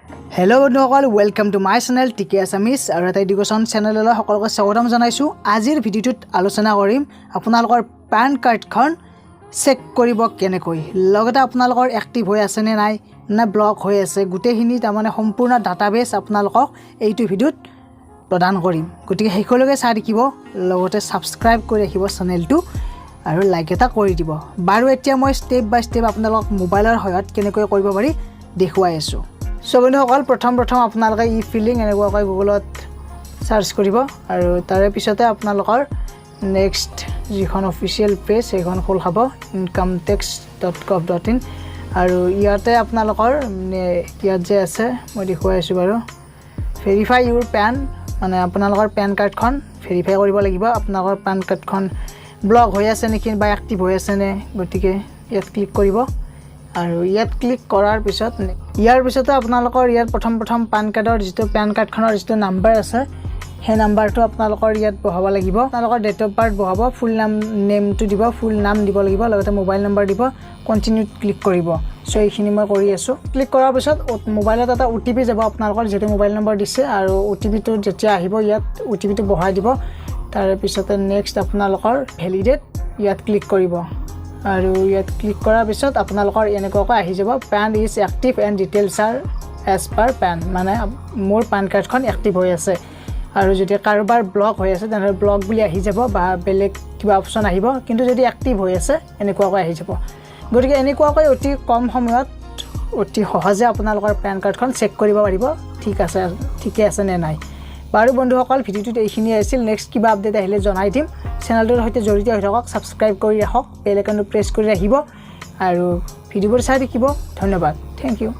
Hello বন্ধুসকল, welcome to my channel টিকে Assamese আৰু এটা এডুকেশ্যন চেনেললৈ সকলোকে স্বাগতম জনাইছো। আজিৰ ভিডিঅ'টোত আলোচনা কৰিম আপোনালোকৰ পান কাৰ্ডখন চেক কৰিব কেনেকৈ, লগতে আপোনালোকৰ এক্টিভ হৈ আছে নে নাই না ব্লক হৈ আছে, গোটেইখিনি তাৰমানে সম্পূৰ্ণ ডাটাবেছ আপোনালোকক এইটো ভিডিঅ'ত প্ৰদান কৰিম। গতিকে শেষলৈকে চাই থাকিব, লগতে ছাবস্ক্ৰাইব কৰি ৰাখিব চেনেলটো আৰু লাইক এটা কৰি দিব। বাৰু এতিয়া মই ষ্টেপ বাই ষ্টেপ আপোনালোকক মোবাইলৰ সহায়ত কেনেকৈ কৰিব পাৰি দেখুৱাই আছোঁ। সো বন্ধুসকল, প্ৰথম আপোনালোকে ই ফিলিং এনেকুৱাকৈ গুগলত সাৰ্চ কৰিব আৰু তাৰে পিছতে আপোনালোকৰ নেক্সট যিখন অফিচিয়েল পেজ সেইখন খোল খাব incometax.gov.in আৰু ইয়াতে আপোনালোকৰ ইয়াত যে আছে মই দেখুৱাই আছোঁ বাৰু, ভেৰিফাই ইউৰ পেন, মানে আপোনালোকৰ পেন কাৰ্ডখন ভেৰিফাই কৰিব লাগিব আপোনালোকৰ পেন কাৰ্ডখন ব্লক হৈ আছে নেকি বা এক্টিভ হৈ আছে নে। গতিকে ইয়াত ক্লিক কৰিব আৰু ইয়াত ক্লিক কৰাৰ পিছত ইয়াৰ পিছতে আপোনালোকৰ ইয়াত প্ৰথম পান কাৰ্ডৰ যিটো পেন কাৰ্ডখনৰ যিটো নাম্বাৰ আছে সেই নাম্বাৰটো আপোনালোকৰ ইয়াত বহাব লাগিব। আপোনালোকৰ ডেট অফ বাৰ্থ বহাব, ফুল নেমটো দিব, ফুল নাম দিব লাগিব, লগতে মোবাইল নম্বৰ দিব, কণ্টিনিউত ক্লিক কৰিব। চ' এইখিনি মই কৰি আছোঁ। ক্লিক কৰাৰ পিছত মোবাইলত এটা OTP যাব আপোনালোকৰ যিটো মোবাইল নম্বৰ দিছে আৰু OTPটো যেতিয়া আহিব ইয়াত OTPটো বহাই দিব। তাৰে পিছতে নেক্সট আপোনালোকৰ ভেলিডেট ইয়াত ক্লিক কৰিব আৰু ইয়াত ক্লিক কৰাৰ পিছত আপোনালোকৰ এনেকুৱাকৈ আহি যাব, PAN is active and details are as per PAN, মানে মোৰ পেন কাৰ্ডখন এক্টিভ হৈ আছে। আৰু যদি কাৰোবাৰ ব্লক হৈ আছে তেনেহ'লে ব্লক বুলি আহি যাব বা বেলেগ কিবা অপশ্যন আহিব, কিন্তু যদি এক্টিভ হৈ আছে এনেকুৱাকৈ আহি যাব। গতিকে এনেকুৱাকৈ অতি কম সময়ত অতি সহজে আপোনালোকৰ পেন কাৰ্ডখন চেক কৰিব পাৰিব ঠিকে আছে নে নাই। বাৰু বন্ধুসকল, ভিডিঅ'টোত এইখিনি আছিল। নেক্সট কিবা আপডেট আহিলে জনাই দিম। চেনেলটোৰ সৈতে জড়িত হৈ থাকক, ছাবস্ক্ৰাইব কৰি ৰাখক, বেল আইকনটো প্ৰেছ কৰি ৰাখিব আৰু ভিডিঅ'বোৰ চাই থাকিব। ধন্যবাদ, থেংক ইউ।